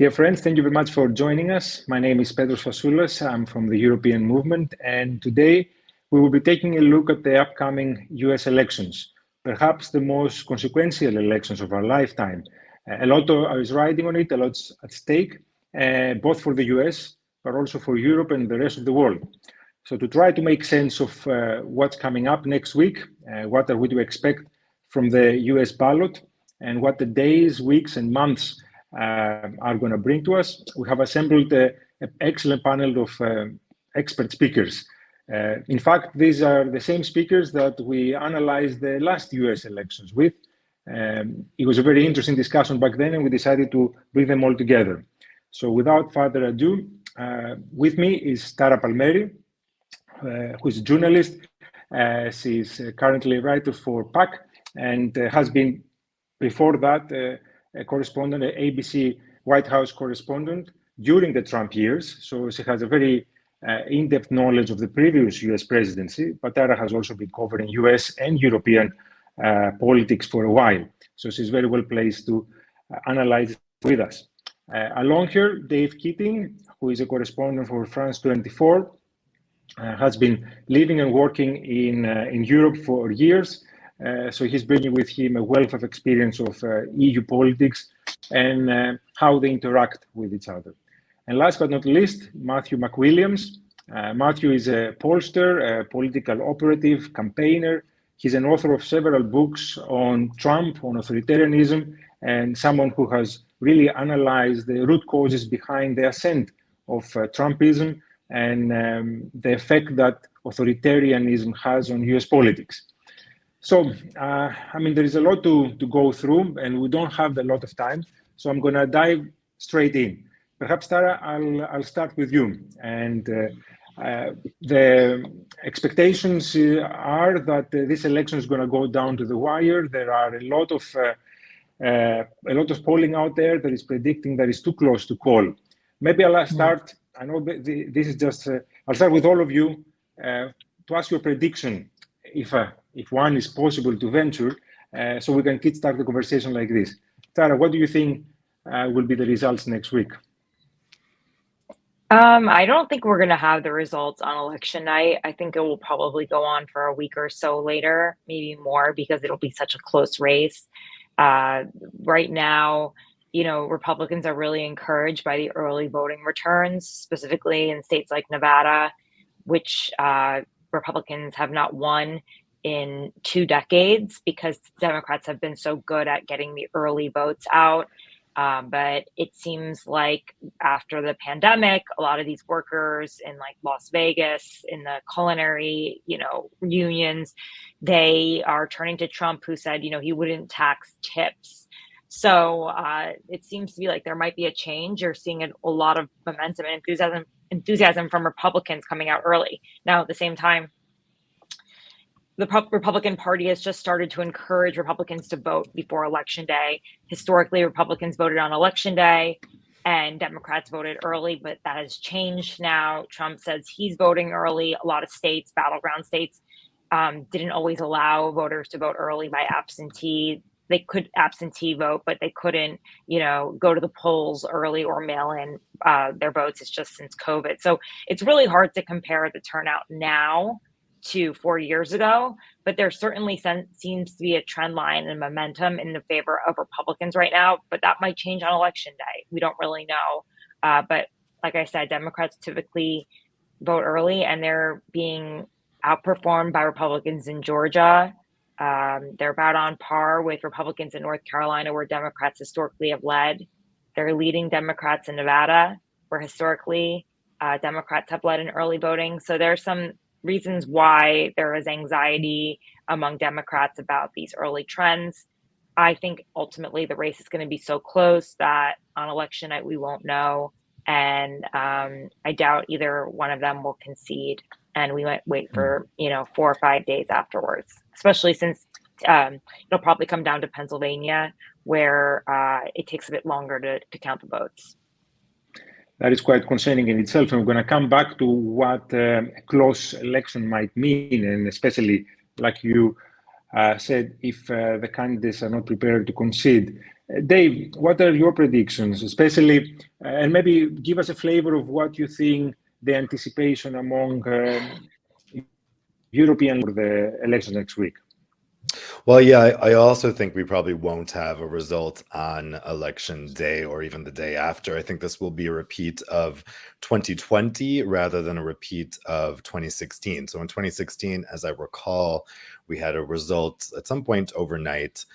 Dear friends, thank you very much for joining us. My name is Petros Fasoulas. I'm from the European Movement, and today we will be taking a look at the upcoming US elections, perhaps the most consequential elections of our lifetime. A lot is riding on it, a lot's at stake, both for the US, but also for Europe and the rest of the world. So to try to make sense of what's coming up next week, what are we to expect from the US ballot, and what the days, weeks, and months are going to bring to us, we have assembled an excellent panel of expert speakers. In fact, these are the same speakers that we analyzed the last US elections with. It was a very interesting discussion back then, and we decided to bring them all together. So without further ado, with me is Tara Palmeri, who is a journalist. She's currently a writer for PAC and has been, before that, a correspondent, an ABC White House correspondent during the Trump years. So she has a very in-depth knowledge of the previous US presidency, but Tara has also been covering US and European politics for a while. So she's very well placed to analyze with us. Along here, Dave Keating, who is a correspondent for France 24, has been living and working in Europe for years. So he's bringing with him a wealth of experience of EU politics and how they interact with each other. And last but not least, Matthew McWilliams. Matthew is a pollster, a political operative, campaigner. He's an author of several books on Trump, on authoritarianism, and someone who has really analyzed the root causes behind the ascent of Trumpism and the effect that authoritarianism has on US politics. So, I mean, there is a lot to go through, and we don't have a lot of time. So I'm going to dive straight in. Perhaps, Tara, I'll start with you. And the expectations are that this election is going to go down to the wire. There are a lot of polling out there that is predicting that it's too close to call. Maybe I'll start. I know this is just. I'll start with all of you to ask you a prediction, if one is possible to venture, so we can kickstart the conversation like this. Tara, what do you think will be the results next week? I don't think we're going to have the results on election night. I think it will probably go on for a week or so later, maybe more, because it'll be such a close race. Right now, you know, Republicans are really encouraged by the early voting returns, specifically in states like Nevada, which Republicans have not won in 2 decades because Democrats have been so good at getting the early votes out. But it seems like after the pandemic, a lot of these workers in like Las Vegas, in the culinary, unions, they are turning to Trump, who said, he wouldn't tax tips. So it seems to be like there might be a change. You're seeing a lot of momentum and enthusiasm from Republicans coming out early. Now, at the same time, the Republican Party has just started to encourage Republicans to vote before Election Day. Historically, Republicans voted on Election Day and Democrats voted early, but that has changed now. Trump says he's voting early. A lot of states, battleground states, didn't always allow voters to vote early by absentee. They could absentee vote, but they couldn't, go to the polls early or mail in their votes. It's just since COVID. So it's really hard to compare the turnout now to 4 years ago, but there certainly seems to be a trend line and momentum in the favor of Republicans right now, but that might change on Election Day. We don't really know. But like I said, Democrats typically vote early and they're being outperformed by Republicans in Georgia. They're about on par with Republicans in North Carolina, where Democrats historically have led. They're leading Democrats in Nevada, where historically Democrats have led in early voting. So there's some reasons why there is anxiety among Democrats about these early trends. I think ultimately the race is going to be so close that on election night we won't know. And I doubt either one of them will concede. And we might wait for, 4 or 5 days afterwards, especially since it'll probably come down to Pennsylvania, where it takes a bit longer to count the votes. That is quite concerning in itself. And we're going to come back to what a close election might mean, and especially, like you said, if the candidates are not prepared to concede. Dave, what are your predictions, especially, and maybe give us a flavor of what you think the anticipation among European for the election next week? Well, yeah, I also think we probably won't have a result on election day or even the day after. I think this will be a repeat of 2020 rather than a repeat of 2016. So in 2016, as I recall, we had a result at some point overnight.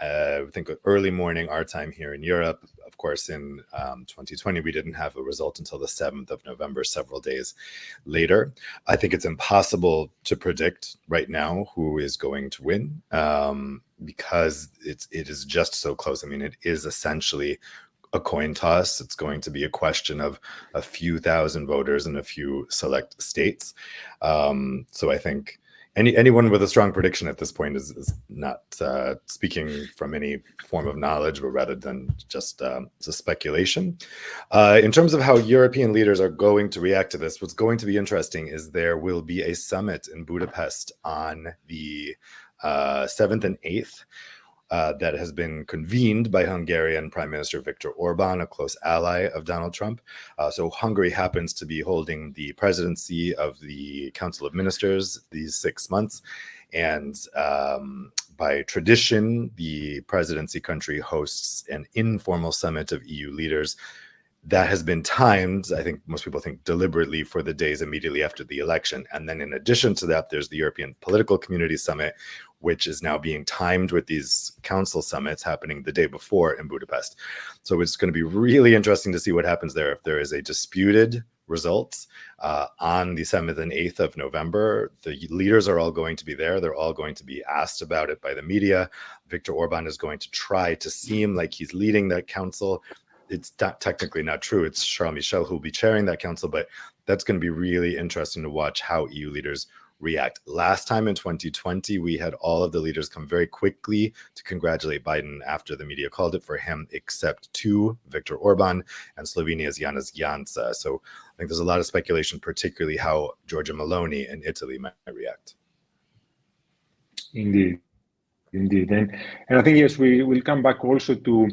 I think early morning our time here in Europe. Of course, in 2020, we didn't have a result until the 7th of November, several days later. I think it's impossible to predict right now who is going to win because it is just so close. I mean, it is essentially a coin toss. It's going to be a question of a few thousand voters in a few select states. So I think anyone with a strong prediction at this point is not speaking from any form of knowledge, but rather than just it's a speculation. In terms of how European leaders are going to react to this, what's going to be interesting is there will be a summit in Budapest on the 7th and 8th. That has been convened by Hungarian Prime Minister Viktor Orban, a close ally of Donald Trump. So Hungary happens to be holding the presidency of the Council of Ministers these 6 months. And by tradition, the presidency country hosts an informal summit of EU leaders that has been timed, I think most people think deliberately, for the days immediately after the election. And then in addition to that, there's the European Political Community Summit, which is now being timed with these council summits happening the day before in Budapest. So it's going to be really interesting to see what happens there. If there is a disputed result on the 7th and 8th of November, the leaders are all going to be there. They're all going to be asked about it by the media. Viktor Orban is going to try to seem like he's leading that council. It's technically not true. It's Charles Michel who will be chairing that council, but that's going to be really interesting to watch how EU leaders react. Last time in 2020, we had all of the leaders come very quickly to congratulate Biden after the media called it for him, except two, Viktor Orban and Slovenia's Janez Janša. So I think there's a lot of speculation, particularly how Giorgia Meloni in Italy might react. Indeed. And I think, yes, we will come back also to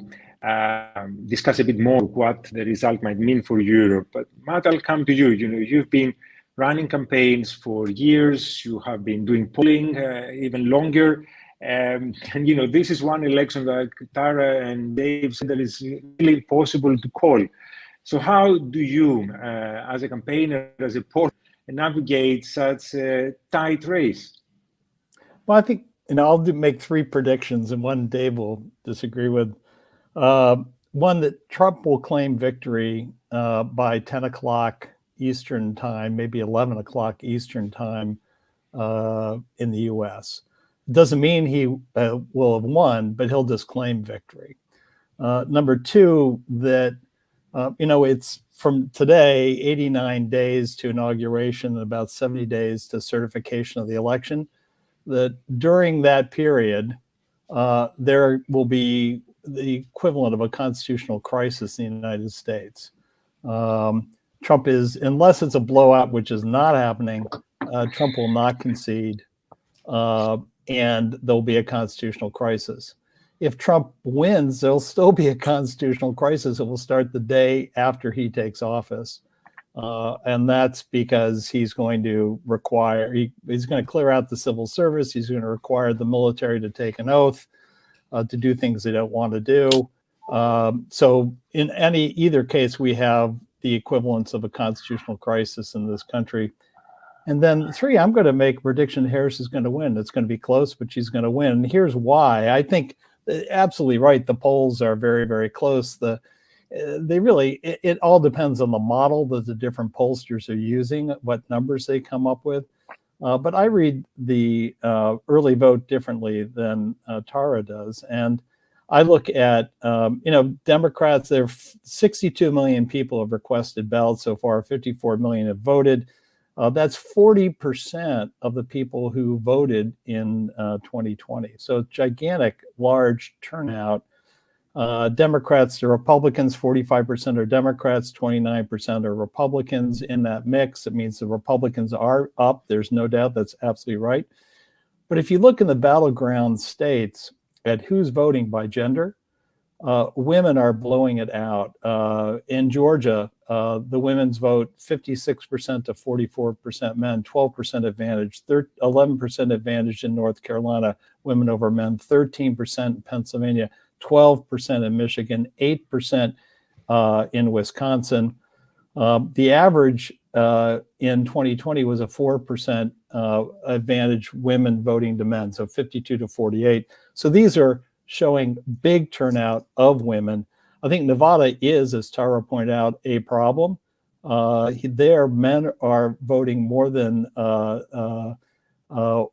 discuss a bit more what the result might mean for Europe. But Matt, I'll come to you. You've been running campaigns for years. You have been doing polling even longer. And this is one election that Tara and Dave said that is really impossible to call. So how do you, as a campaigner, as a poller, navigate such a tight race? Well, I think I'll make three predictions, and one Dave will disagree with. One, that Trump will claim victory by 10 o'clock Eastern time, maybe 11 o'clock Eastern time in the U.S. Doesn't mean he will have won, but he'll just claim victory. Number two, that, it's from today, 89 days to inauguration and about 70 days to certification of the election, that during that period, there will be the equivalent of a constitutional crisis in the United States. Trump is, unless it's a blowout, which is not happening, Trump will not concede, and there'll be a constitutional crisis. If Trump wins, there'll still be a constitutional crisis. It will start the day after he takes office. And that's because he's going to require, he's going to clear out the civil service. He's going to require the military to take an oath to do things they don't want to do. So in either case, we have the equivalence of a constitutional crisis in this country. And then three, I'm going to make a prediction Harris is going to win. It's going to be close, but she's going to win. And here's why. I think absolutely right. The polls are very, very close. It all depends on the model that the different pollsters are using, what numbers they come up with. But I read the early vote differently than Tara does. And I look at, Democrats, there are 62 million people have requested ballots so far, 54 million have voted. That's 40% of the people who voted in 2020. So gigantic, large turnout. Democrats to Republicans, 45% are Democrats, 29% are Republicans in that mix. It means the Republicans are up. There's no doubt, that's absolutely right. But if you look in the battleground states, at who's voting by gender, women are blowing it out. In Georgia, the women's vote, 56% to 44% men, 12% advantage, 11% advantage in North Carolina, women over men, 13% in Pennsylvania, 12% in Michigan, 8% in Wisconsin. The average in 2020 was a 4% advantage women voting to men, so 52 to 48. So these are showing big turnout of women. I think Nevada is, as Tara pointed out, a problem. There, men are voting more than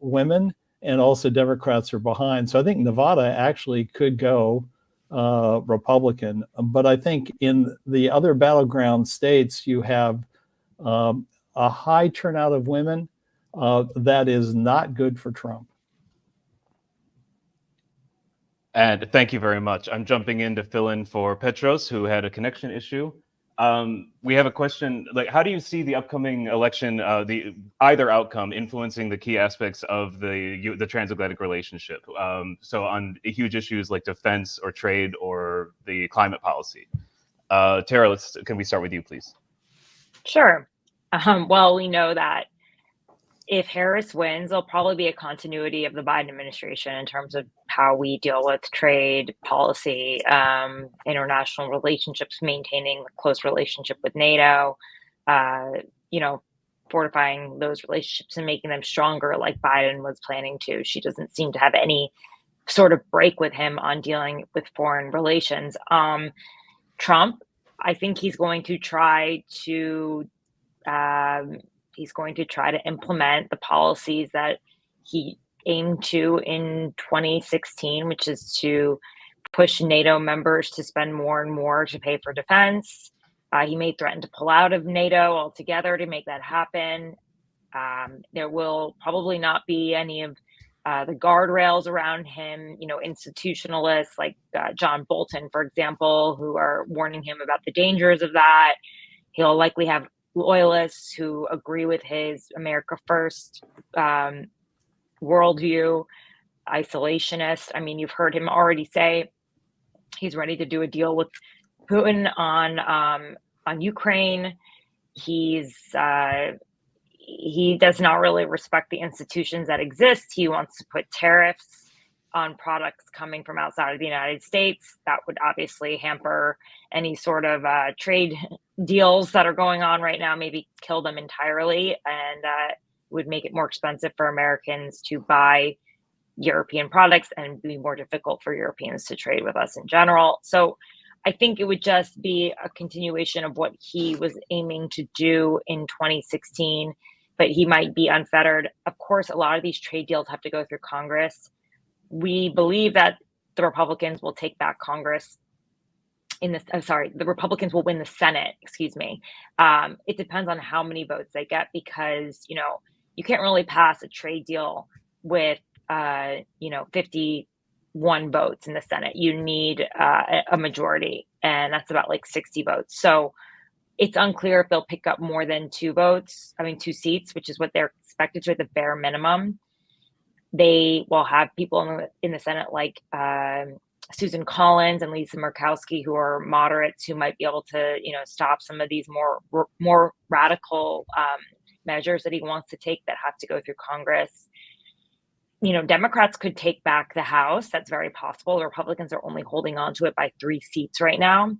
women, and also Democrats are behind. So I think Nevada actually could go Republican. But I think in the other battleground states, you have a high turnout of women that is not good for Trump. And thank you very much. I'm jumping in to fill in for Petros, who had a connection issue. We have a question, like, how do you see the upcoming election, either outcome influencing the key aspects of the transatlantic relationship? So on huge issues like defense or trade or the climate policy. Tara, can we start with you, please? Sure. Well, we know that if Harris wins, there'll probably be a continuity of the Biden administration in terms of how we deal with trade policy, international relationships, maintaining a close relationship with NATO, fortifying those relationships and making them stronger like Biden was planning to. She doesn't seem to have any sort of break with him on dealing with foreign relations. Trump, I think he's going to try to implement the policies that he aimed to in 2016, which is to push NATO members to spend more and more to pay for defense. He may threaten to pull out of NATO altogether to make that happen. There will probably not be any of the guardrails around him, institutionalists like John Bolton, for example, who are warning him about the dangers of that. He'll likely have loyalists who agree with his America First worldview, isolationists. I mean, you've heard him already say he's ready to do a deal with Putin on Ukraine. He does not really respect the institutions that exist. He wants to put tariffs on products coming from outside of the United States. That would obviously hamper any sort of trade deals that are going on right now, maybe kill them entirely, and would make it more expensive for Americans to buy European products and be more difficult for Europeans to trade with us in general. So I think it would just be a continuation of what he was aiming to do in 2016, but he might be unfettered. Of course, a lot of these trade deals have to go through Congress. We believe that the Republicans will take back Congress the Republicans will win the Senate, excuse me. It depends on how many votes they get, because, you can't really pass a trade deal with, 51 votes in the Senate. You need a majority, and that's about like 60 votes. So it's unclear if they'll pick up more than 2 seats, which is what they're expected to at the bare minimum. They will have people in the Senate like Susan Collins and Lisa Murkowski, who are moderates, who might be able to, stop some of these more radical measures that he wants to take that have to go through Congress. Democrats could take back the House. That's very possible. The Republicans are only holding on to it by 3 seats right now,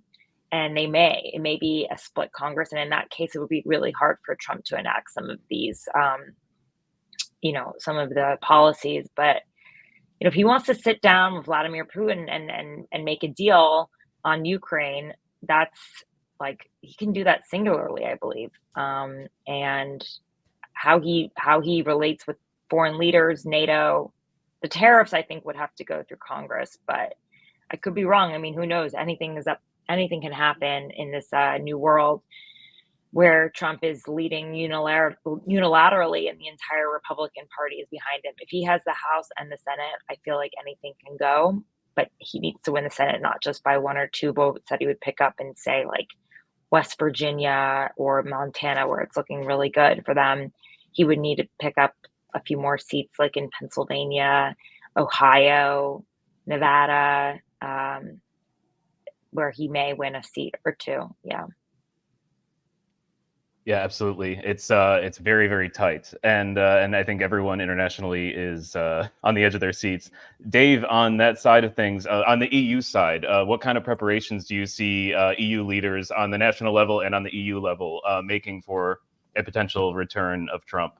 and it may be a split Congress. And in that case, it would be really hard for Trump to enact some of these, some of the policies. But if he wants to sit down with Vladimir Putin and make a deal on Ukraine, that's like, he can do that singularly, I believe. And how he relates with foreign leaders, NATO, the tariffs, I think, would have to go through Congress, but I could be wrong. I mean, who knows? Anything can happen in this new world where Trump is leading unilaterally and the entire Republican Party is behind him. If he has the House and the Senate, I feel like anything can go, but he needs to win the Senate, not just by 1 or 2 votes that he would pick up in, say, like West Virginia or Montana, where it's looking really good for them. He would need to pick up a few more seats, like in Pennsylvania, Ohio, Nevada, where he may win a seat or two. Yeah. Yeah, absolutely. It's very, very tight, and I think everyone internationally is on the edge of their seats. Dave, on that side of things, on the EU side, what kind of preparations do you see EU leaders on the national level and on the EU level making for a potential return of Trump?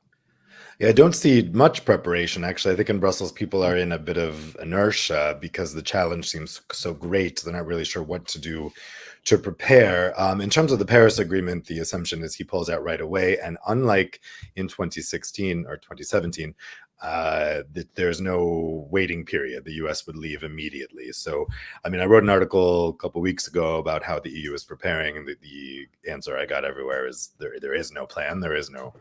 Yeah, I don't see much preparation, actually. I think in Brussels, people are in a bit of inertia because the challenge seems so great. They're not really sure what to do to prepare. In terms of the Paris Agreement, the assumption is he pulls out right away. And unlike in 2016 or 2017, there's no waiting period. The US would leave immediately. So, I mean, I wrote an article a couple of weeks ago about how the EU is preparing, and the answer I got everywhere is there is no plan, there is no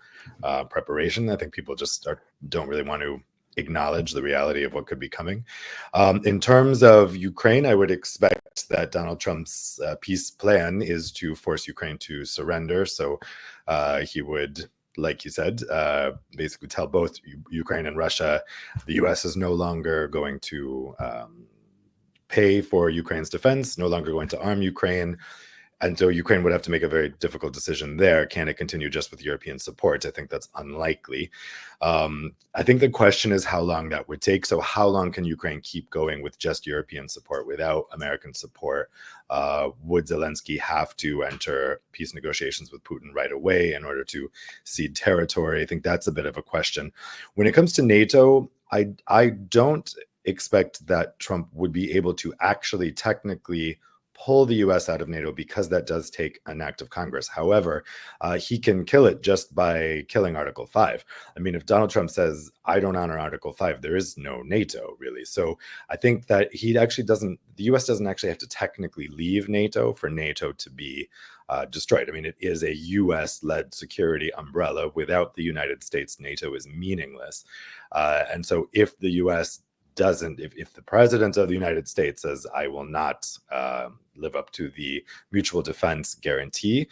preparation. I think people just don't really want to acknowledge the reality of what could be coming. In terms of Ukraine, I would expect that Donald Trump's peace plan is to force Ukraine to surrender. So he would, like you said, basically tell both Ukraine and Russia, the US is no longer going to pay for Ukraine's defense, no longer going to arm Ukraine. And so Ukraine would have to make a very difficult decision there. Can it continue just with European support? I think that's unlikely. I think the question is how long that would take. So how long can Ukraine keep going with just European support without American support? Would Zelensky have to enter peace negotiations with Putin right away in order to cede territory? I think that's a bit of a question. When it comes to NATO, I don't expect that Trump would be able to actually technically pull the US out of NATO, because that does take an act of Congress. However, he can kill it just by killing Article 5. I mean, if Donald Trump says, I don't honor Article 5, there is no NATO, really. So I think that the US doesn't actually have to technically leave NATO for NATO to be destroyed. I mean, it is a US-led security umbrella. Without the United States, NATO is meaningless. And so if the US doesn't, if the president of the United States says, I will not live up to the mutual defense guarantee,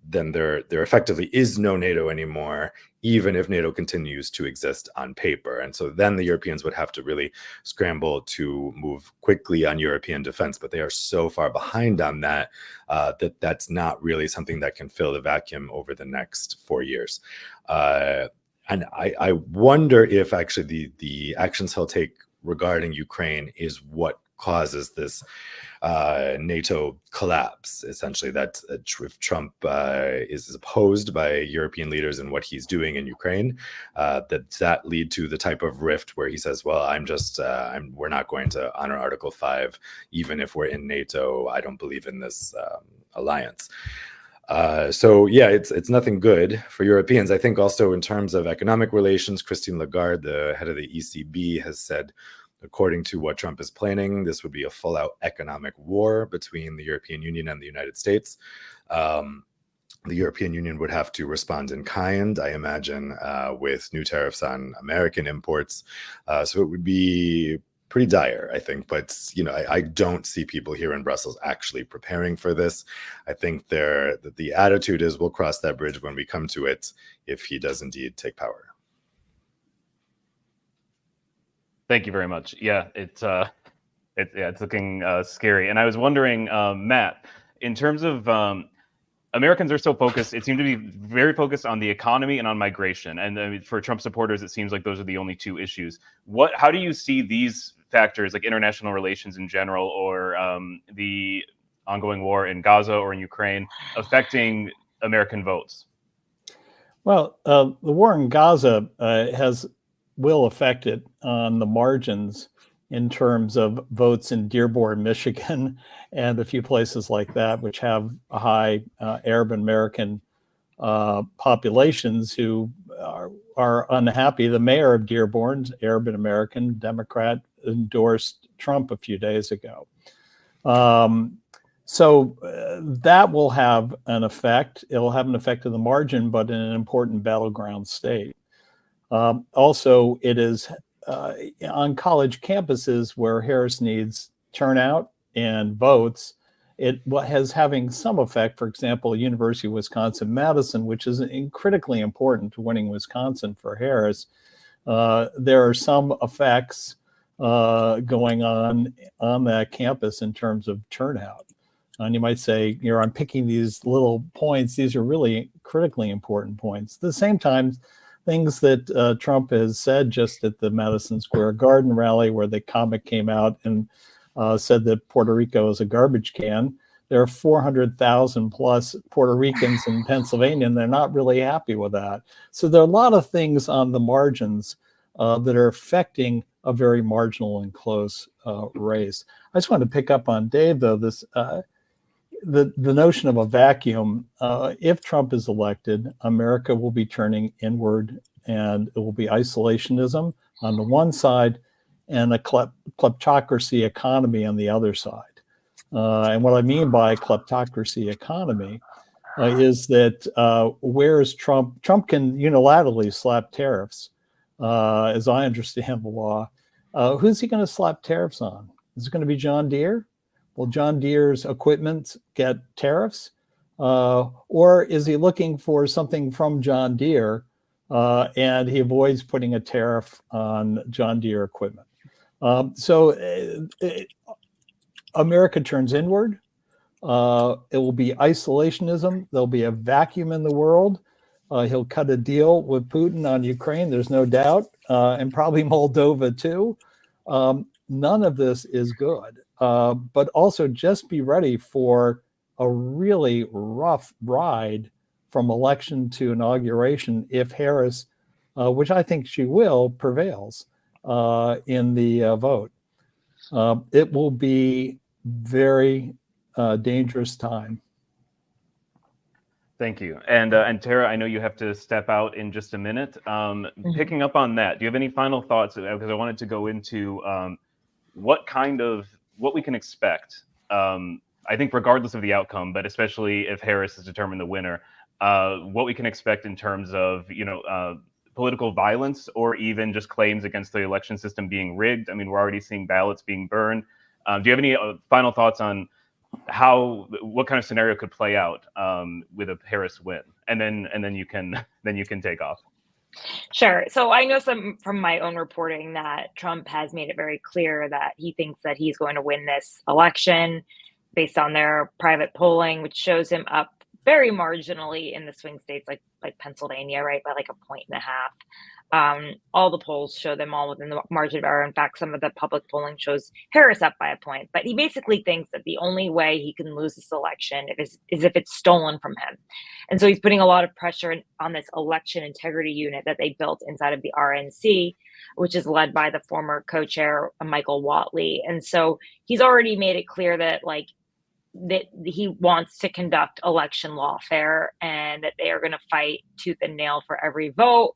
then there effectively is no NATO anymore, even if NATO continues to exist on paper. And so then the Europeans would have to really scramble to move quickly on European defense, but they are so far behind on that that's not really something that can fill the vacuum over the next 4 years. And I wonder if actually the actions he'll take regarding Ukraine is what causes this NATO collapse, essentially, that if Trump is opposed by European leaders in what he's doing in Ukraine, that lead to the type of rift where he says, well, we're not going to honor Article 5, even if we're in NATO. I don't believe in this alliance. So yeah, it's nothing good for Europeans. I think also in terms of economic relations, Christine Lagarde, the head of the ECB, has said, according to what Trump is planning, this would be a full-out economic war between the European Union and the United States. The European Union would have to respond in kind, I imagine, with new tariffs on American imports. So it would be pretty dire, I think. But, I don't see people here in Brussels actually preparing for this. I think the attitude is, we'll cross that bridge when we come to it, if he does indeed take power. Thank you very much. Yeah, it's looking scary. And I was wondering, Matt, in terms of Americans are so focused, it seemed to be very focused on the economy and on migration. And I mean, for Trump supporters, it seems like those are the only two issues. How do you see these factors, like international relations in general, or the ongoing war in Gaza or in Ukraine, affecting American votes? Well, the war in Gaza will affect it on the margins in terms of votes in Dearborn, Michigan, and a few places like that, which have a high Arab American populations who are unhappy. The mayor of Dearborn, Arab American Democrat, endorsed Trump a few days ago. So that will have an effect. It will have an effect on the margin, but in an important battleground state. Also, it is on college campuses where Harris needs turnout and votes. It has having some effect. For example, University of Wisconsin-Madison, which is critically important to winning Wisconsin for Harris. There are some effects going on that campus in terms of turnout. And you might say, I'm picking these little points. These are really critically important points. At the same time, things that Trump has said just at the Madison Square Garden rally, where the comic came out and said that Puerto Rico is a garbage can. There are 400,000 plus Puerto Ricans in Pennsylvania, and they're not really happy with that. So there are a lot of things on the margins that are affecting a very marginal and close race. I just want to pick up on Dave, though, this the notion of a vacuum. If Trump is elected, America will be turning inward, and it will be isolationism on the one side and a kleptocracy economy on the other side. And what I mean by kleptocracy economy is that whereas Trump can unilaterally slap tariffs, as I understand the law, who's he going to slap tariffs on? Is it going to be John Deere? Will John Deere's equipment get tariffs? Or is he looking for something from John Deere and he avoids putting a tariff on John Deere equipment? So America turns inward. It will be isolationism. There'll be a vacuum in the world. He'll cut a deal with Putin on Ukraine, there's no doubt, and probably Moldova too. None of this is good. But also just be ready for a really rough ride from election to inauguration if Harris, which I think she will, prevails in the vote. It will be very dangerous time. Thank you. And Tara, I know you have to step out in just a minute. Picking up on that, do you have any final thoughts? Because I wanted to go into what we can expect. I think regardless of the outcome, but especially if Harris is determined the winner, what we can expect in terms of, political violence or even just claims against the election system being rigged. I mean, we're already seeing ballots being burned. Do you have any final thoughts on what kind of scenario could play out with a Harris win? And then you can take off. Sure. So I know from my own reporting that Trump has made it very clear that he thinks that he's going to win this election based on their private polling, which shows him up very marginally in the swing states like Pennsylvania, right, by like 1.5. All the polls show them all within the margin of error. In fact, some of the public polling shows Harris up by a point. But he basically thinks that the only way he can lose this election is if it's stolen from him. And so he's putting a lot of pressure on this election integrity unit that they built inside of the RNC, which is led by the former co-chair, Michael Whatley. And so he's already made it clear that that he wants to conduct election lawfare and that they are going to fight tooth and nail for every vote,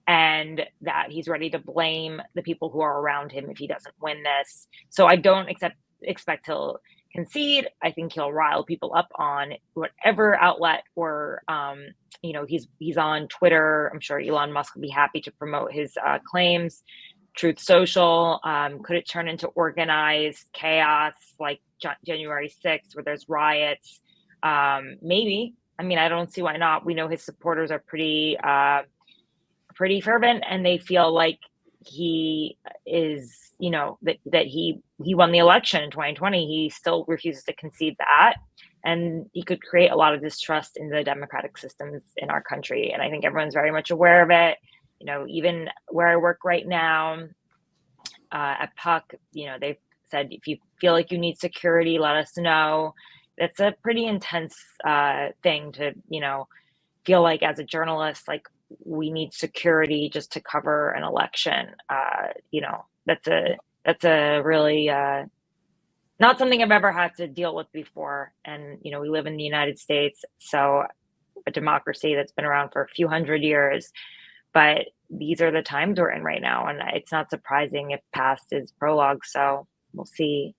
and that he's ready to blame the people who are around him if he doesn't win this. So I don't expect he'll concede. I think he'll rile people up on whatever outlet or, he's on Twitter. I'm sure Elon Musk will be happy to promote his claims. Truth Social. Could it turn into organized chaos like January 6th where there's riots? Maybe. I mean, I don't see why not. We know his supporters are pretty fervent, and they feel like he is, that he won the election in 2020. He still refuses to concede that. And he could create a lot of distrust in the democratic systems in our country. And I think everyone's very much aware of it. Even where I work right now at Puck, they've said, if you feel like you need security, let us know. That's a pretty intense thing to, feel like as a journalist, like we need security just to cover an election. That's a really not something I've ever had to deal with before. And, we live in the United States, so a democracy that's been around for a few hundred years. But these are the times we're in right now. And it's not surprising if past is prologue. So we'll see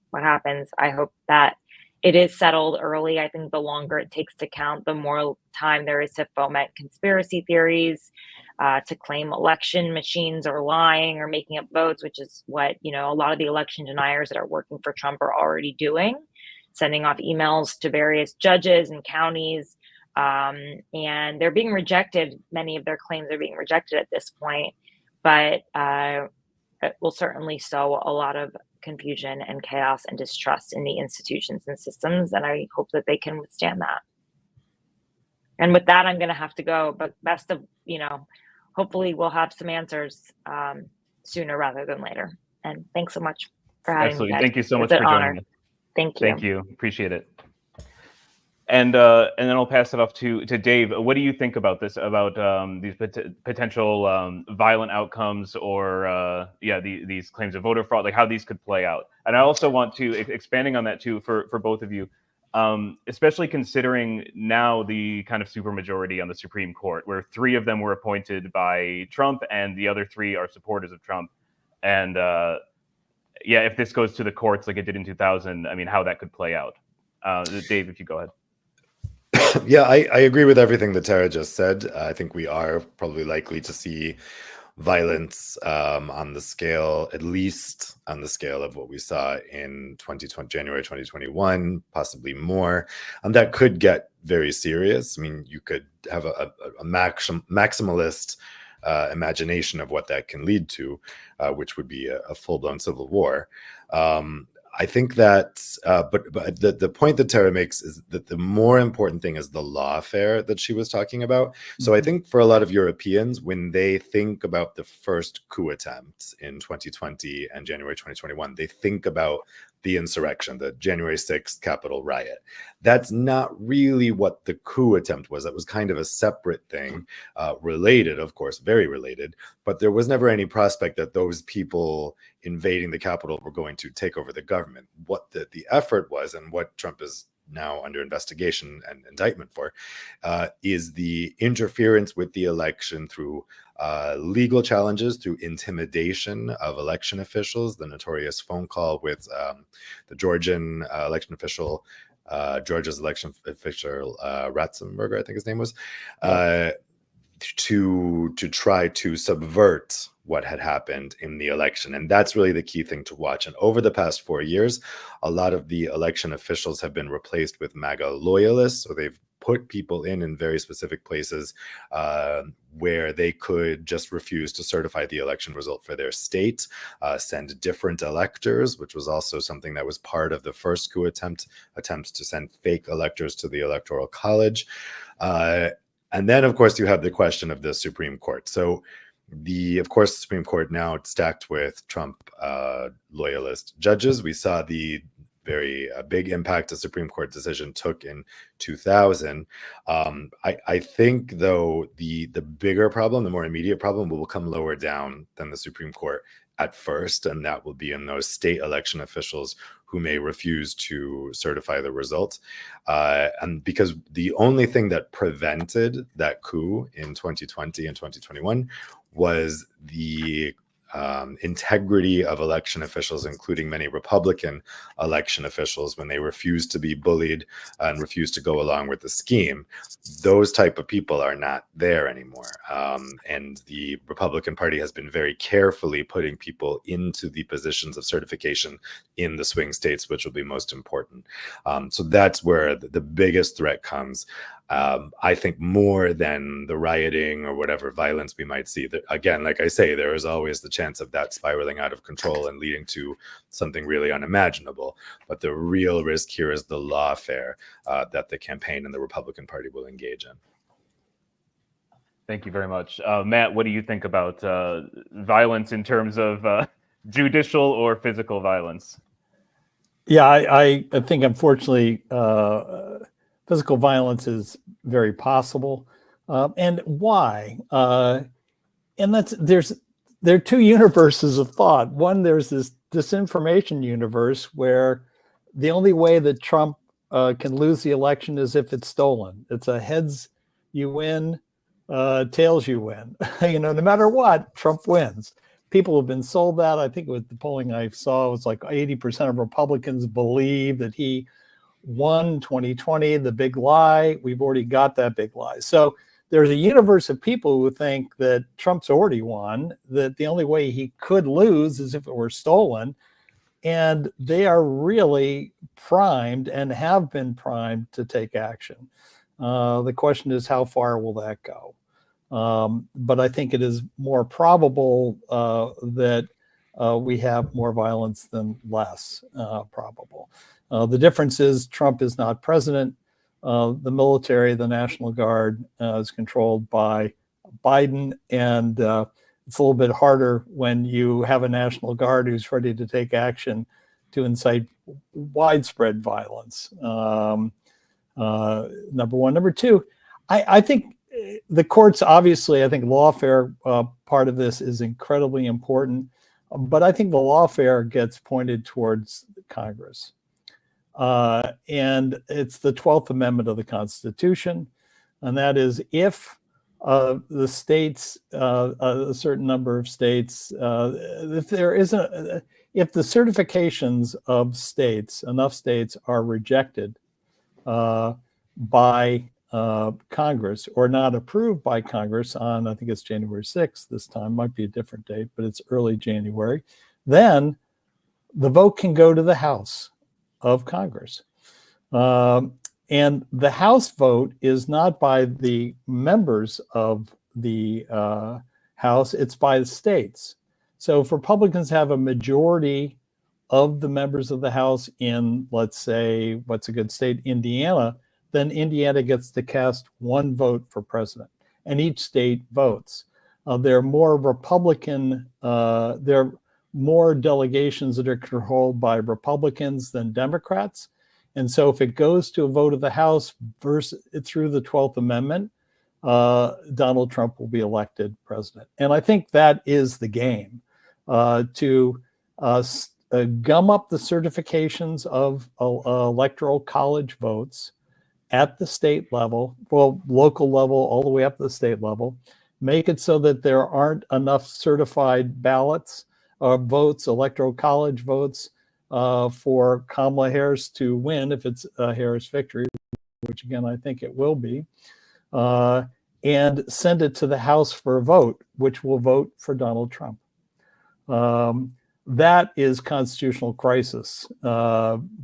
what happens. I hope that it is settled early. I think the longer it takes to count, the more time there is to foment conspiracy theories, to claim election machines are lying or making up votes, which is what, a lot of the election deniers that are working for Trump are already doing, sending off emails to various judges and counties. And they're being rejected. Many of their claims are being rejected at this point. But it will certainly sow a lot of confusion and chaos and distrust in the institutions and systems, and I hope that they can withstand that. And with that, I'm going to have to go, but best of, hopefully we'll have some answers sooner rather than later. And thanks so much for having Absolutely. me, guys. Thank you so much It's for an joining honor. us. Thank you. Thank you. Appreciate it. And then I'll pass it off to Dave. What do you think about this, about these potential violent outcomes, or these claims of voter fraud, like how these could play out? And I also want to, expanding on that too, for both of you, especially considering now the kind of supermajority on the Supreme Court, where 3 of them were appointed by Trump and the other 3 are supporters of Trump. And if this goes to the courts like it did in 2000, I mean, how that could play out. Dave, if you go ahead. Yeah, I agree with everything that Tara just said. I think we are probably likely to see violence on the scale, at least on the scale of what we saw in January 2021, possibly more. And that could get very serious. I mean, you could have a maximalist imagination of what that can lead to, which would be a full-blown civil war. I think that, but the point that Tara makes is that the more important thing is the lawfare that she was talking about. So I think for a lot of Europeans, when they think about the first coup attempt in 2020 and January 2021, they think about the insurrection, the January 6th Capitol riot. That's not really what the coup attempt was. That was kind of a separate thing, related, of course, very related, but there was never any prospect that those people invading the Capitol were going to take over the government. What the effort was, and what Trump is now under investigation and indictment for, is the interference with the election through legal challenges, through intimidation of election officials, the notorious phone call with the Georgian election official, Georgia's election official, Ratzenberger, I think his name was, to try to subvert what had happened in the election. And that's really the key thing to watch. And over the past 4 years, a lot of the election officials have been replaced with MAGA loyalists. So they've put people in very specific places where they could just refuse to certify the election result for their state, send different electors, which was also something that was part of the first coup attempts to send fake electors to the Electoral College. And then, of course, you have the question of the Supreme Court. So of course, the Supreme Court now stacked with Trump loyalist judges. We saw the very big impact a Supreme Court decision took in 2000. I think, though, the bigger problem, the more immediate problem, will come lower down than the Supreme Court at first, and that will be in those state election officials who may refuse to certify the results. And because the only thing that prevented that coup in 2020 and 2021 was the integrity of election officials, including many Republican election officials, when they refused to be bullied and refused to go along with the scheme. Those type of people are not there anymore. And the Republican Party has been very carefully putting people into the positions of certification in the swing states, which will be most important. So that's where the biggest threat comes. I think more than the rioting or whatever violence we might see. That, again, like I say, there is always the chance of that spiraling out of control and leading to something really unimaginable. But the real risk here is the lawfare that the campaign and the Republican Party will engage in. Thank you very much. Matt, what do you think about violence in terms of judicial or physical violence? Yeah, I think, unfortunately, physical violence is very possible. And why? And there are two universes of thought. One, there's this disinformation universe where the only way that Trump can lose the election is if it's stolen. It's a heads you win, tails you win. No matter what, Trump wins. People have been sold that. I think with the polling I saw, it was like 80% of Republicans believe that he won 2020, the big lie. We've already got that big lie. So there's a universe of people who think that Trump's already won, that the only way he could lose is if it were stolen. And they are really primed and have been primed to take action. The question is, how far will that go? But I think it is more probable that we have more violence than less probable. The difference is Trump is not president. The military, the National Guard, is controlled by Biden, and it's a little bit harder when you have a National Guard who's ready to take action to incite widespread violence. Number one. Number two, I think the courts, obviously, I think lawfare part of this is incredibly important, but I think the lawfare gets pointed towards Congress. And it's the 12th Amendment of the Constitution, and that is if the states, a certain number of states, if there isn't, if the certifications of states, enough states are rejected by Congress or not approved by Congress on, I think it's January 6th this time, might be a different date, but it's early January, then the vote can go to the House of Congress. And the House vote is not by the members of the House, it's by the states. So if Republicans have a majority of the members of the House in, let's say, what's a good state, Indiana, then Indiana gets to cast one vote for president, and each state votes. There are more Republican, there are more delegations that are controlled by Republicans than Democrats. And so if it goes to a vote of the House through the 12th Amendment, Donald Trump will be elected president. And I think that is the game, to gum up the certifications of electoral college votes at the state level, well, local level, all the way up to the state level, make it so that there aren't enough certified ballots or votes, electoral college votes, for Kamala Harris to win if it's a Harris victory, which again, I think it will be, and send it to the House for a vote, which will vote for Donald Trump. That is constitutional crisis,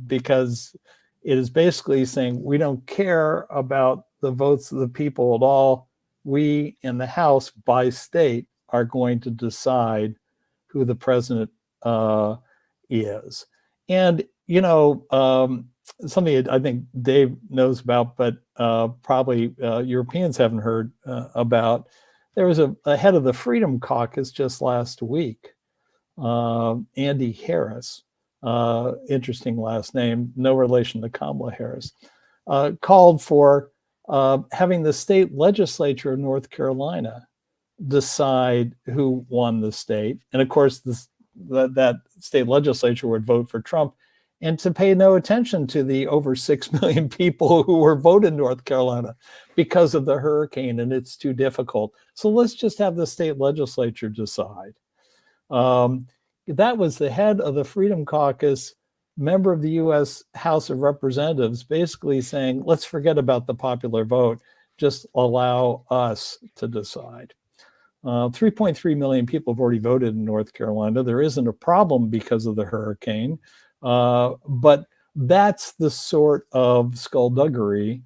because it is basically saying we don't care about the votes of the people at all. We in the House by state are going to decide who the president is. And, you know, something I think Dave knows about, but probably Europeans haven't heard about. There was a head of the Freedom Caucus just last week, Andy Harris, interesting last name, no relation to Kamala Harris, called for having the state legislature of North Carolina decide who won the state. And of course, that state legislature would vote for Trump, and to pay no attention to the over 6 million people who were voted in North Carolina because of the hurricane, and it's too difficult. So let's just have the state legislature decide. That was the head of the Freedom Caucus, member of the U.S. House of Representatives, basically saying, let's forget about the popular vote, just allow us to decide. 3.3 million people have already voted in North Carolina. There isn't a problem because of the hurricane, but that's the sort of skullduggery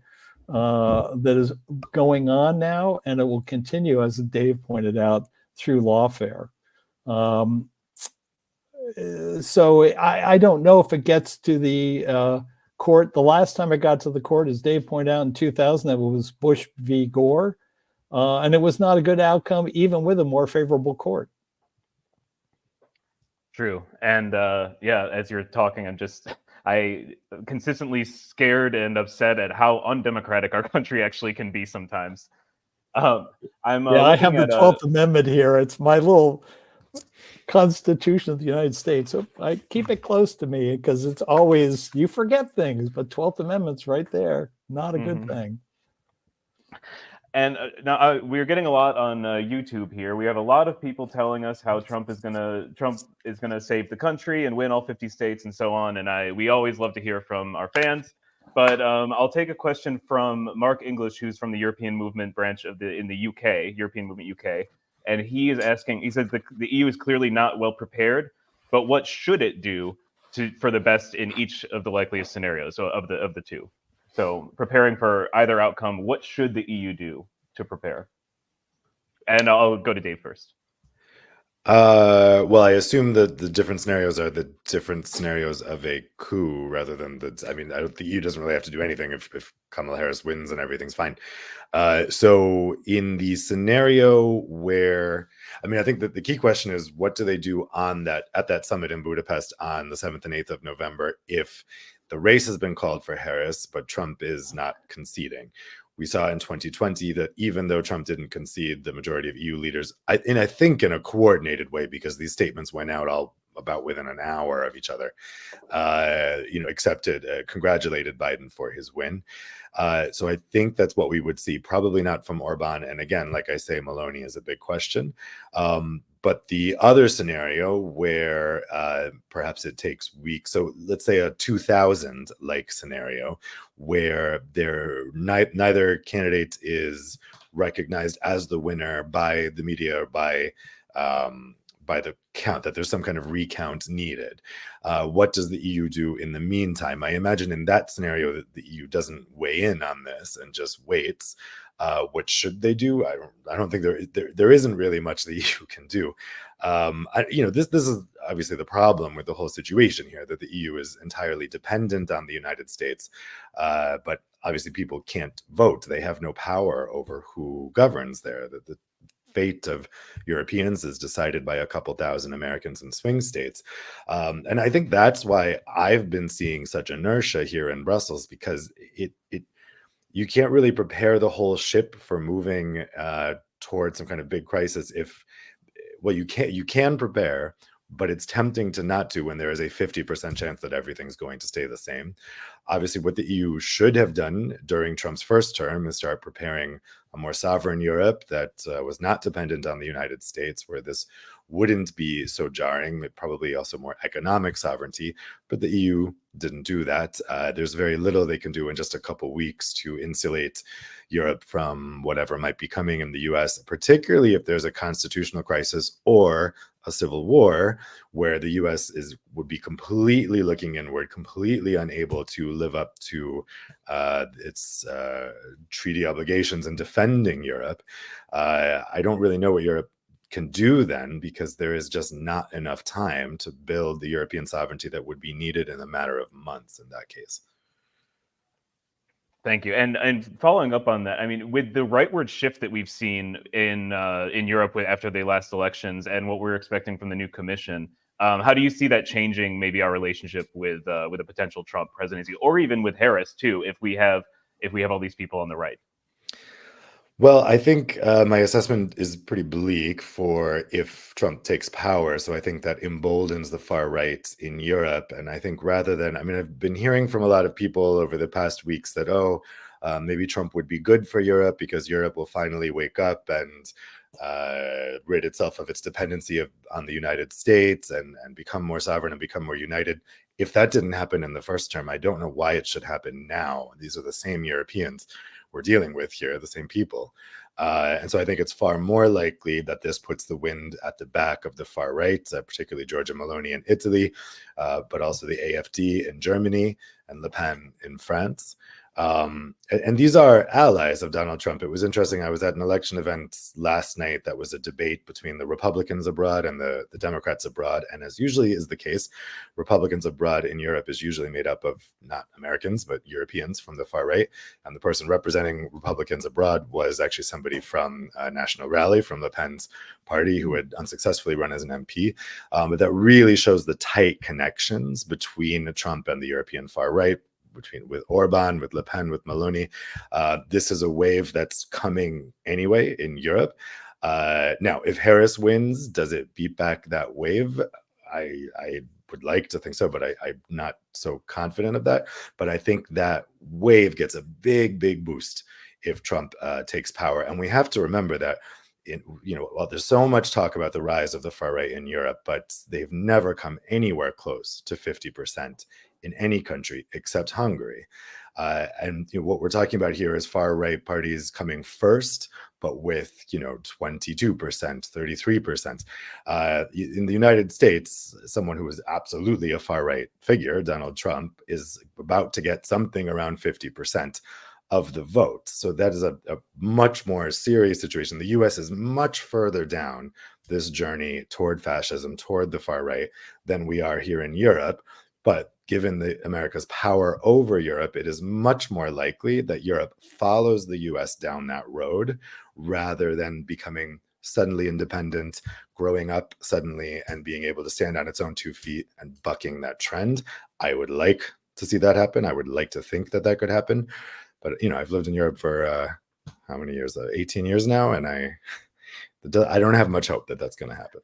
that is going on now, and it will continue, as Dave pointed out, through lawfare. So I don't know if it gets to the court. The last time it got to the court, as Dave pointed out, in 2000, that was Bush v. Gore. And it was not a good outcome, even with a more favorable court. True. And yeah, as you're talking, I consistently scared and upset at how undemocratic our country actually can be sometimes. I have the 12th Amendment here. It's my little Constitution of the United States. So I keep it close to me because it's always, you forget things, but 12th Amendment's right there. Not a good thing. And now we're getting a lot on YouTube here. We have a lot of people telling us how Trump is gonna save the country and win all 50 states and so on. And we always love to hear from our fans. But I'll take a question from Mark English, who's from the European Movement branch in the UK, European Movement UK, and he is asking. He says the EU is clearly not well prepared, but what should it do for the best in each of the likeliest scenarios? So of the two. So preparing for either outcome, what should the EU do to prepare? And I'll go to Dave first. Well, I assume that the different scenarios are the different scenarios of a coup rather than the. I mean, I don't, the EU doesn't really have to do anything if Kamala Harris wins and everything's fine. So in the scenario where, I mean, I think that the key question is what do they do on that at that summit in Budapest on the 7th and 8th of November if the race has been called for Harris, but Trump is not conceding. We saw in 2020 that even though Trump didn't concede, the majority of EU leaders, I think in a coordinated way, because these statements went out all about within an hour of each other, congratulated Biden for his win. So I think that's what we would see, probably not from Orban. And again, like I say, Meloni is a big question. But the other scenario where perhaps it takes weeks, so let's say a 2000 like scenario where neither candidate is recognized as the winner by the media or by the count, that there's some kind of recount needed. What does the EU do in the meantime? I imagine in that scenario that the EU doesn't weigh in on this and just waits. What should they do? I don't think there isn't really much the EU can do. This is obviously the problem with the whole situation here, that the EU is entirely dependent on the United States, but obviously people can't vote. They have no power over who governs there. The fate of Europeans is decided by a couple thousand Americans in swing states. And I think that's why I've been seeing such inertia here in Brussels, because you can't really prepare the whole ship for moving towards some kind of big crisis if, well, you can prepare, but it's tempting to not to when there is a 50% chance that everything's going to stay the same. Obviously, what the EU should have done during Trump's first term is start preparing a more sovereign Europe that was not dependent on the United States, where this wouldn't be so jarring, probably also more economic sovereignty, but the EU didn't do that. There's very little they can do in just a couple weeks to insulate Europe from whatever might be coming in the US, particularly if there's a constitutional crisis or a civil war where the US would be completely looking inward, completely unable to live up to its treaty obligations and defending Europe. I don't really know what Europe can do then, because there is just not enough time to build the European sovereignty that would be needed in a matter of months in that case. Thank you. And following up on that, I mean, with the rightward shift that we've seen in Europe after the last elections and what we're expecting from the new commission, how do you see that changing maybe our relationship with a potential Trump presidency, or even with Harris too, if we have all these people on the right? Well, I think my assessment is pretty bleak for if Trump takes power. So I think that emboldens the far right in Europe. And I think rather than, I mean, I've been hearing from a lot of people over the past weeks that, maybe Trump would be good for Europe because Europe will finally wake up and rid itself of its dependency on the United States and become more sovereign and become more united. If that didn't happen in the first term, I don't know why it should happen now. These are the same Europeans we're dealing with here, the same people. And so I think it's far more likely that this puts the wind at the back of the far right, particularly Giorgia Meloni in Italy, but also the AfD in Germany and Le Pen in France. And these are allies of Donald Trump. It was interesting. I was at an election event last night that was a debate between the Republicans abroad and the Democrats abroad. And as usually is the case, Republicans abroad in Europe is usually made up of not Americans, but Europeans from the far right. And the person representing Republicans abroad was actually somebody from National Rally, from Le Pen's party, who had unsuccessfully run as an MP. But that really shows the tight connections between Trump and the European far right, with Orban, with Le Pen, with Meloni. This is a wave that's coming anyway in Europe. Now, if Harris wins, does it beat back that wave? I would like to think so, but I'm not so confident of that. But I think that wave gets a big, big boost if Trump takes power. And we have to remember that there's so much talk about the rise of the far right in Europe, but they've never come anywhere close to 50% in any country except Hungary. And what we're talking about here is far right parties coming first, but with 22%, 33%. In the United States, someone who is absolutely a far right figure, Donald Trump, is about to get something around 50% of the vote. So that is a much more serious situation. The US is much further down this journey toward fascism, toward the far right, than we are here in Europe. But given America's power over Europe, it is much more likely that Europe follows the US down that road rather than becoming suddenly independent, growing up suddenly and being able to stand on its own 2 feet and bucking that trend. I would like to see that happen. I would like to think that that could happen. But, I've lived in Europe for how many years? 18 years now. And I don't have much hope that that's going to happen.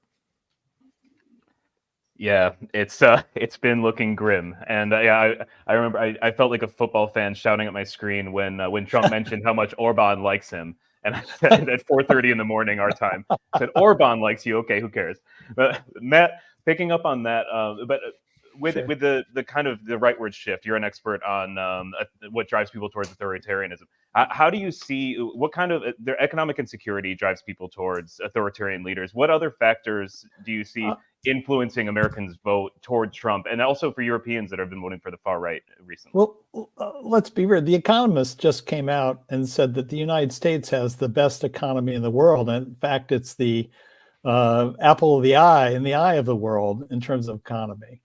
Yeah, it's been looking grim, and I remember I felt like a football fan shouting at my screen when Trump mentioned how much Orban likes him, and I said at 4:30 in the morning our time, I said Orban likes you. Okay, who cares? But Matt, picking up on that, but with Sure. with the kind of the rightward shift, you're an expert on what drives people towards authoritarianism. How do you see what kind of their economic insecurity drives people towards authoritarian leaders? What other factors do you see influencing Americans' vote toward Trump, and also for Europeans that have been voting for the far right recently? Well, let's be real. The Economist just came out and said that the United States has the best economy in the world. And in fact, it's the apple of the eye in the eye of the world in terms of economy.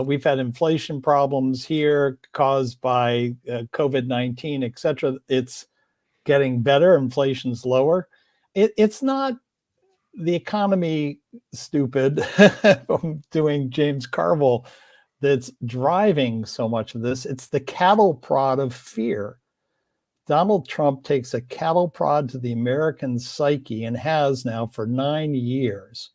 We've had inflation problems here caused by COVID-19, et cetera. It's getting better. Inflation's lower. It's not the economy, stupid, from doing James Carville, that's driving so much of this. It's the cattle prod of fear. Donald Trump takes a cattle prod to the American psyche, and has now for 9 years,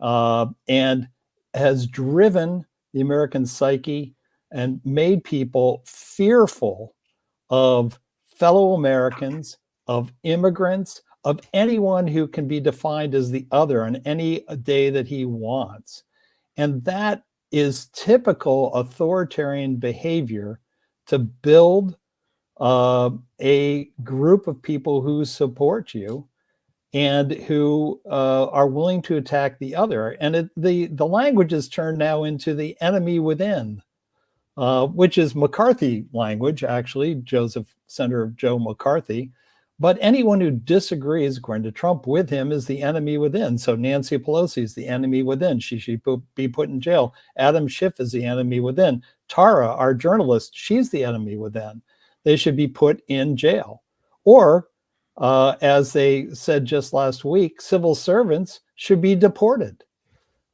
and has driven the American psyche and made people fearful of fellow Americans, of immigrants, of anyone who can be defined as the other on any day that he wants. And that is typical authoritarian behavior to build a group of people who support you and who are willing to attack the other. And the language is turned now into the enemy within, which is McCarthy language, actually, Senator Joe McCarthy. But anyone who disagrees, according to Trump, with him is the enemy within. So Nancy Pelosi is the enemy within. She should be put in jail. Adam Schiff is the enemy within. Tara, our journalist, she's the enemy within. They should be put in jail. Or, as they said just last week, civil servants should be deported.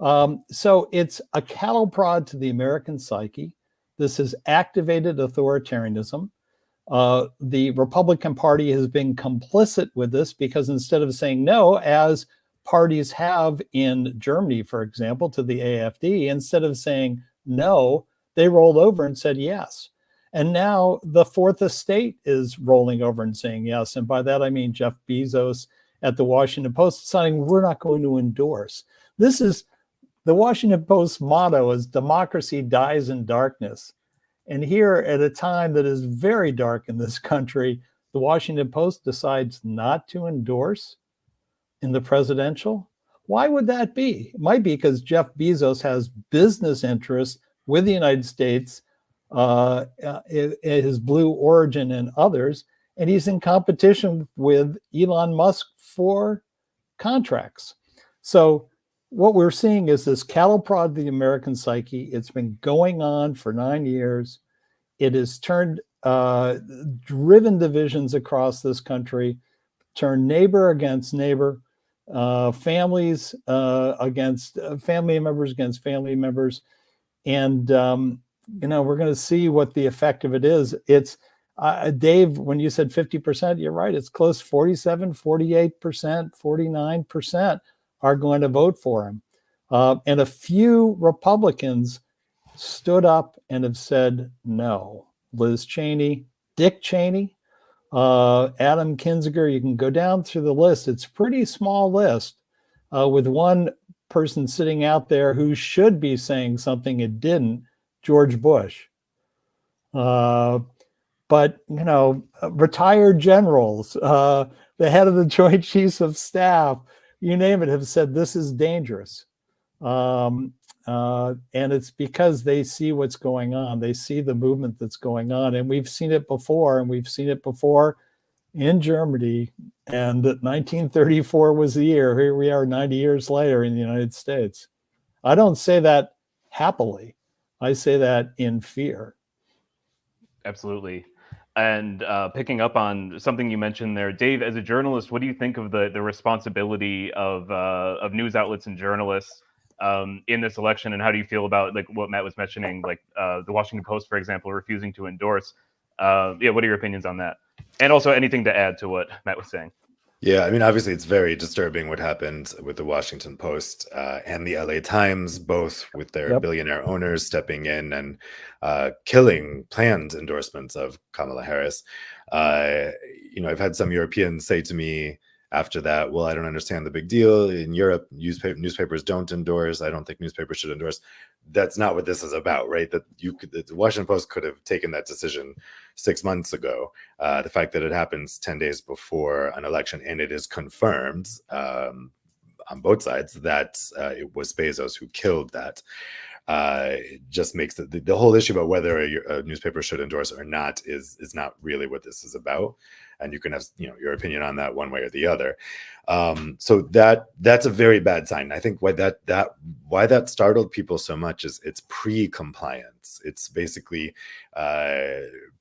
So it's a cattle prod to the American psyche. This has activated authoritarianism. The Republican Party has been complicit with this, because instead of saying no, as parties have in Germany, for example, to the AfD, instead of saying no, they rolled over and said yes. And now the fourth estate is rolling over and saying yes. And by that, I mean Jeff Bezos at the Washington Post deciding we're not going to endorse. This is the Washington Post's motto is democracy dies in darkness. And here, at a time that is very dark in this country, the Washington Post decides not to endorse in the presidential. Why would that be? It might be because Jeff Bezos has business interests with the United States, his Blue Origin and others, and he's in competition with Elon Musk for contracts. So what we're seeing is this cattle prod the American psyche. It's been going on for 9 years. It has turned, driven divisions across this country, turned neighbor against neighbor, families against family members against family members. And, we're going to see what the effect of it is. It's, Dave, when you said 50%, you're right. It's close, 47, 48%, 49% are going to vote for him. And a few Republicans stood up and have said no. Liz Cheney, Dick Cheney, Adam Kinzinger, you can go down through the list. It's a pretty small list, with one person sitting out there who should be saying something and didn't, George Bush. But, retired generals, the head of the Joint Chiefs of Staff, you name it, have said this is dangerous. And it's because they see what's going on. They see the movement that's going on. And we've seen it before. And we've seen it before in Germany, and that 1934 was the year. Here we are 90 years later in the United States. I don't say that happily. I say that in fear. Absolutely. And picking up on something you mentioned there, Dave, as a journalist, what do you think of the responsibility of news outlets and journalists in this election, and how do you feel about like what Matt was mentioning, like the Washington Post, for example, refusing to endorse? Yeah, what are your opinions on that? And also anything to add to what Matt was saying? Yeah, I mean, obviously, it's very disturbing what happened with the Washington Post and the LA Times, both with their billionaire owners stepping in and killing planned endorsements of Kamala Harris. I've had some Europeans say to me after that, well, I don't understand the big deal. In Europe, newspapers don't endorse. I don't think newspapers should endorse. That's not what this is about, right? The Washington Post could have taken that decision 6 months ago. The fact that it happens 10 days before an election and it is confirmed on both sides that it was Bezos who killed that just makes the whole issue about whether a newspaper should endorse or not is not really what this is about. And you can have your opinion on that one way or the other. So that's a very bad sign. I think why that startled people so much is it's pre-compliance. It's basically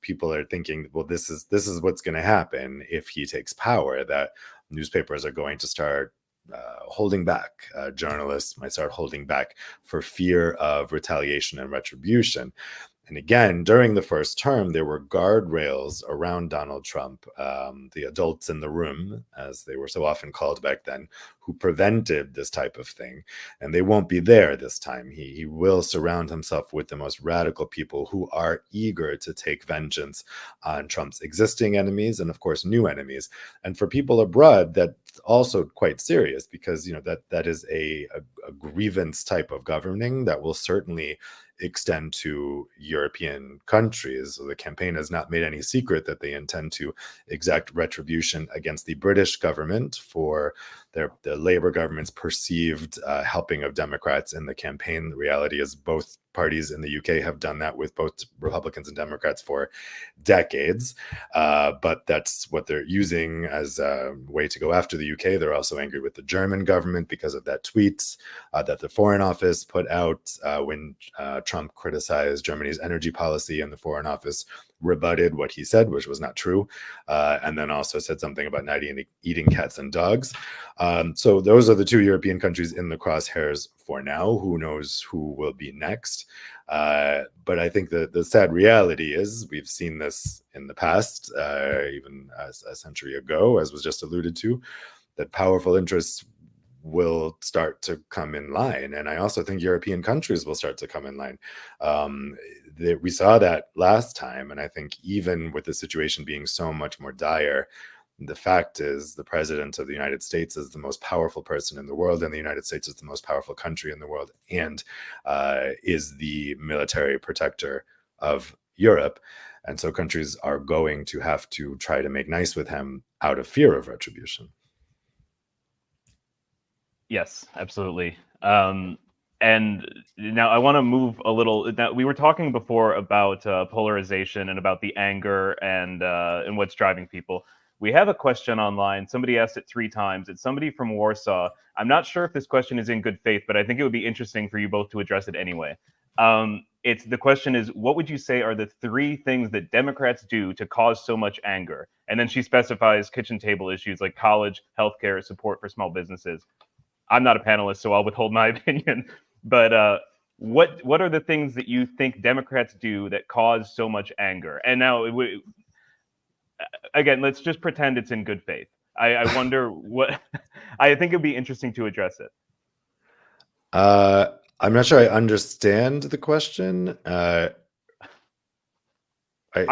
people are thinking, well, this is what's going to happen if he takes power, that newspapers are going to start holding back. Journalists might start holding back for fear of retaliation and retribution. And again, during the first term, there were guardrails around Donald Trump, the adults in the room, as they were so often called back then, who prevented this type of thing. And they won't be there this time. He will surround himself with the most radical people who are eager to take vengeance on Trump's existing enemies and, of course, new enemies. And for people abroad, that's also quite serious because, that is a grievance type of governing that will certainly extend to European countries. So the campaign has not made any secret that they intend to exact retribution against the British government for the Labour government's perceived helping of Democrats in the campaign. The reality is both parties in the UK have done that with both Republicans and Democrats for decades. But that's what they're using as a way to go after the UK. They're also angry with the German government because of that tweet that the Foreign Office put out when Trump criticized Germany's energy policy, and the Foreign Office rebutted what he said, which was not true, and then also said something about not eating cats and dogs. So those are the two European countries in the crosshairs for now. Who knows who will be next? But I think the sad reality is we've seen this in the past, even a century ago, as was just alluded to, that powerful interests will start to come in line. And I also think European countries will start to come in line. We saw that last time. And I think even with the situation being so much more dire, the fact is the president of the United States is the most powerful person in the world, and the United States is the most powerful country in the world, and is the military protector of Europe. And so countries are going to have to try to make nice with him out of fear of retribution. Yes, absolutely. And now I want to move a little. Now, we were talking before about polarization and about the anger and what's driving people. We have a question online. Somebody asked it 3 times. It's somebody from Warsaw. I'm not sure if this question is in good faith, but I think it would be interesting for you both to address it anyway. The question is, what would you say are the 3 things that Democrats do to cause so much anger? And then she specifies kitchen table issues like college, healthcare, support for small businesses. I'm not a panelist, so I'll withhold my opinion. But what are the things that you think Democrats do that cause so much anger? And now, again, let's just pretend it's in good faith. I wonder what. I think it'd be interesting to address it. I'm not sure I understand the question. I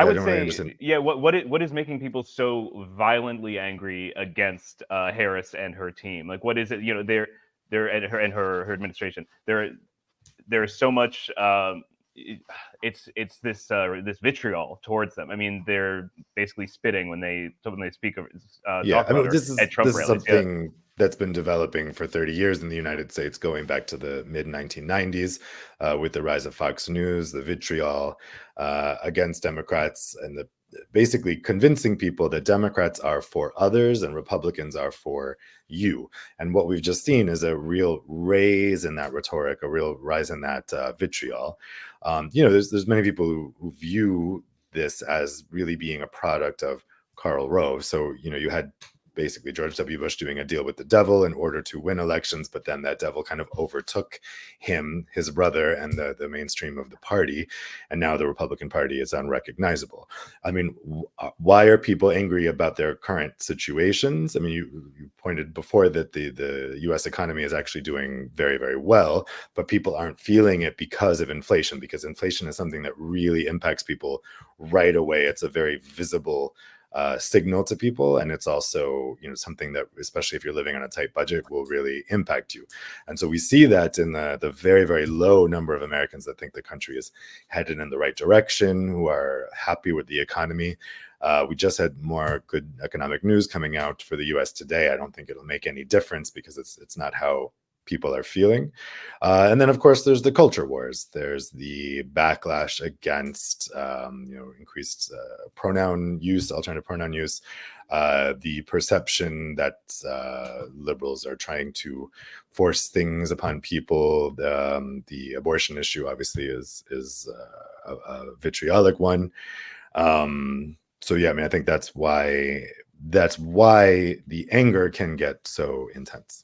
would say, yeah. What is making people so violently angry against Harris and her team? Like, what is it? They're and her administration. There's so much. It's this vitriol towards them. I mean, they're basically spitting when they speak of talk about her at Trump rallies. Something that's been developing for 30 years in the United States, going back to the mid-1990s with the rise of Fox News, the vitriol against Democrats and the basically convincing people that Democrats are for others and Republicans are for you. And what we've just seen is a real raise in that rhetoric, a real rise in that vitriol. There's many people who view this as really being a product of Karl Rove. So, you had basically George W. Bush doing a deal with the devil in order to win elections, but then that devil kind of overtook him, his brother, and the mainstream of the party. And now the Republican Party is unrecognizable. I mean, why are people angry about their current situations? I mean, you pointed before that the US economy is actually doing very, very well, but people aren't feeling it because of inflation, because inflation is something that really impacts people right away. It's a very visible signal to people, and it's also something that, especially if you're living on a tight budget, will really impact you. And so we see that in the very, very low number of Americans that think the country is headed in the right direction, who are happy with the economy. We just had more good economic news coming out for the US today. I don't think it'll make any difference because it's not how people are feeling. And then, of course, there's the culture wars. There's the backlash against, increased pronoun use, alternative pronoun use, the perception that liberals are trying to force things upon people. The abortion issue, obviously, is a vitriolic one. So yeah, I mean, I think that's why the anger can get so intense.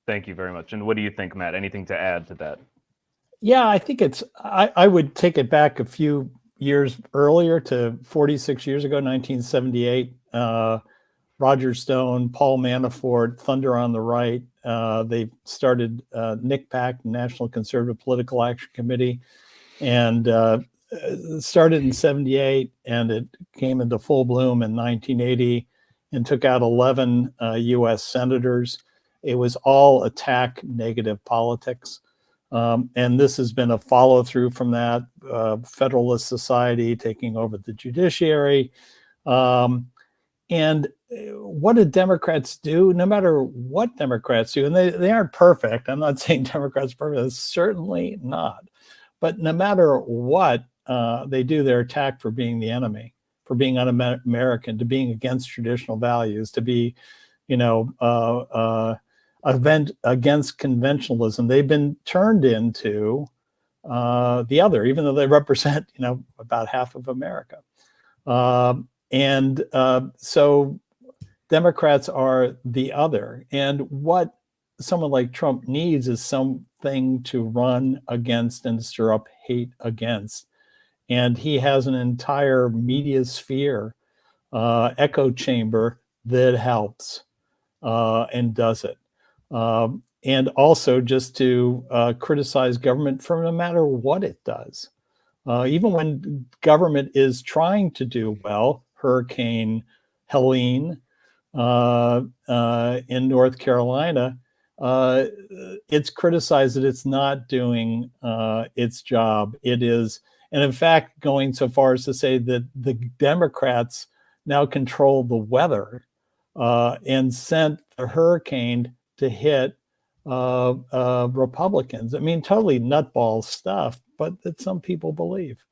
Thank you very much. And what do you think, Matt? Anything to add to that? Yeah, I think I would take it back a few years earlier to 46 years ago, 1978. Roger Stone, Paul Manafort, Thunder on the Right. They started NCPAC, National Conservative Political Action Committee, and started in 78, and it came into full bloom in 1980 and took out 11 U.S. senators. It was all attack negative politics. And this has been a follow through from that. Federalist Society taking over the judiciary. And what do Democrats do? No matter what Democrats do, and they aren't perfect. I'm not saying Democrats are perfect. Certainly not. But no matter what they do, they're attacked for being the enemy, for being un-American, to being against traditional values, to be, against conventionalism. They've been turned into the other, even though they represent, about half of America. So Democrats are the other. And what someone like Trump needs is something to run against and stir up hate against. And he has an entire media sphere, echo chamber that helps and does it. And also just to criticize government for no matter what it does. Even when government is trying to do well, Hurricane Helene in North Carolina, it's criticized that it's not doing its job. It is, and in fact, going so far as to say that the Democrats now control the weather and sent the hurricane to hit Republicans. I mean, totally nutball stuff, but that some people believe.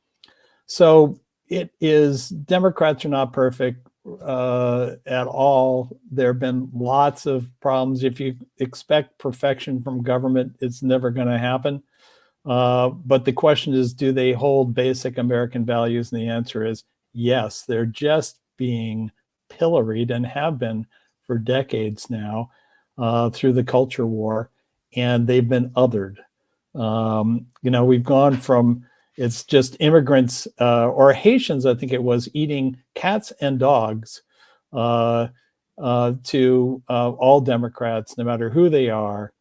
So it is, Democrats are not perfect at all. There have been lots of problems. If you expect perfection from government, it's never going to happen. But the question is, do they hold basic American values? And the answer is yes. They're just being pilloried and have been for decades now through the culture war, and they've been othered. We've gone from, it's just immigrants or Haitians, I think it was, eating cats and dogs to all Democrats, no matter who they are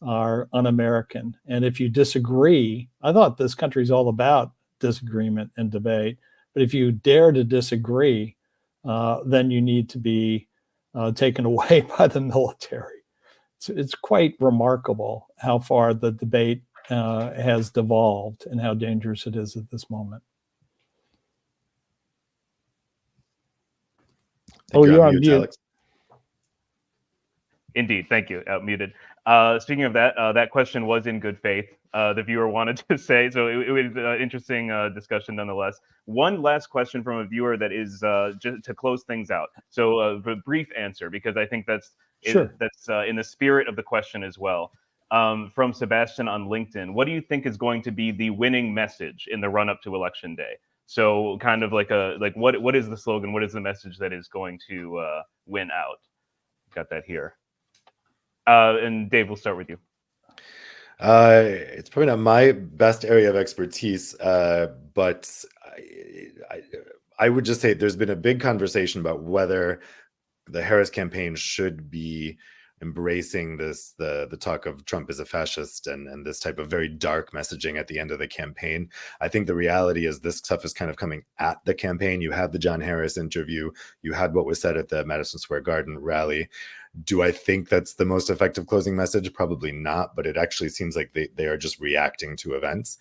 un-American. And if you disagree, I thought this country's all about disagreement and debate, but if you dare to disagree, then you need to be taken away by the military. It's quite remarkable how far the debate has devolved and how dangerous it is at this moment. You're on mute, Alex. Indeed, thank you. Muted. Speaking of that, that question was in good faith. The viewer wanted to say, so it was an interesting discussion nonetheless. One last question from a viewer that is just to close things out. So a brief answer, because I think that's Sure. that's in the spirit of the question as well. From Sebastian on LinkedIn, what do you think is going to be the winning message in the run-up to Election Day? So kind of like what is the slogan? What is the message that is going to win out? Got that here. And Dave, we'll start with you. It's probably not my best area of expertise, but I would just say there's been a big conversation about whether the Harris campaign should be embracing the talk of Trump as a fascist and this type of very dark messaging at the end of the campaign. I think the reality is this stuff is kind of coming at the campaign. You had the John Harris interview, you had what was said at the Madison Square Garden rally. Do I think that's the most effective closing message? Probably not, but it actually seems like they are just reacting to events.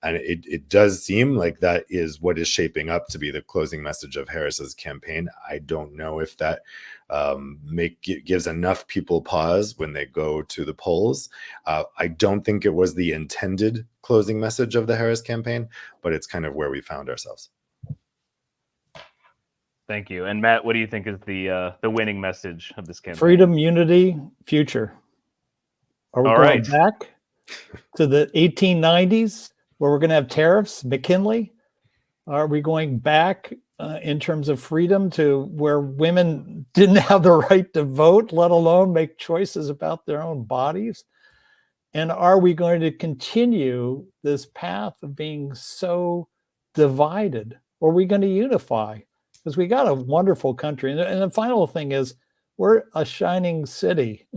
And it does seem like that is what is shaping up to be the closing message of Harris's campaign. I don't know if that gives enough people pause when they go to the polls. I don't think it was the intended closing message of the Harris campaign, but it's kind of where we found ourselves. Thank you. And Matt, what do you think is the winning message of this campaign? Freedom, unity, future. Are we going back to the 1890s where we're going to have tariffs, McKinley? Are we going back in terms of freedom to where women didn't have the right to vote, let alone make choices about their own bodies? And are we going to continue this path of being so divided? Or are we going to unify? Because we got a wonderful country. And the final thing is, we're a shining city.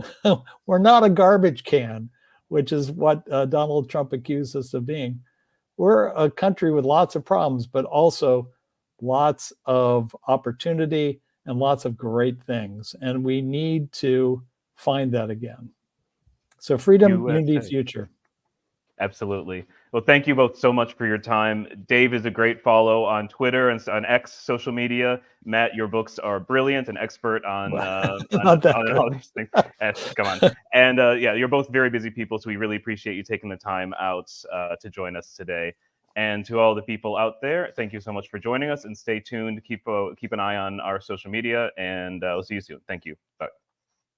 We're not a garbage can, which is what Donald Trump accused us of being. We're a country with lots of problems, but also lots of opportunity and lots of great things. And we need to find that again. So freedom, unity, future. Absolutely. Well, thank you both so much for your time. Dave is a great follow on Twitter and on X social media. Matt, your books are brilliant and expert on all these things. Come on. And yeah, you're both very busy people, so we really appreciate you taking the time out to join us today. And to all the people out there, thank you so much for joining us, and stay tuned. Keep an eye on our social media, and we'll see you soon. Thank you. Bye.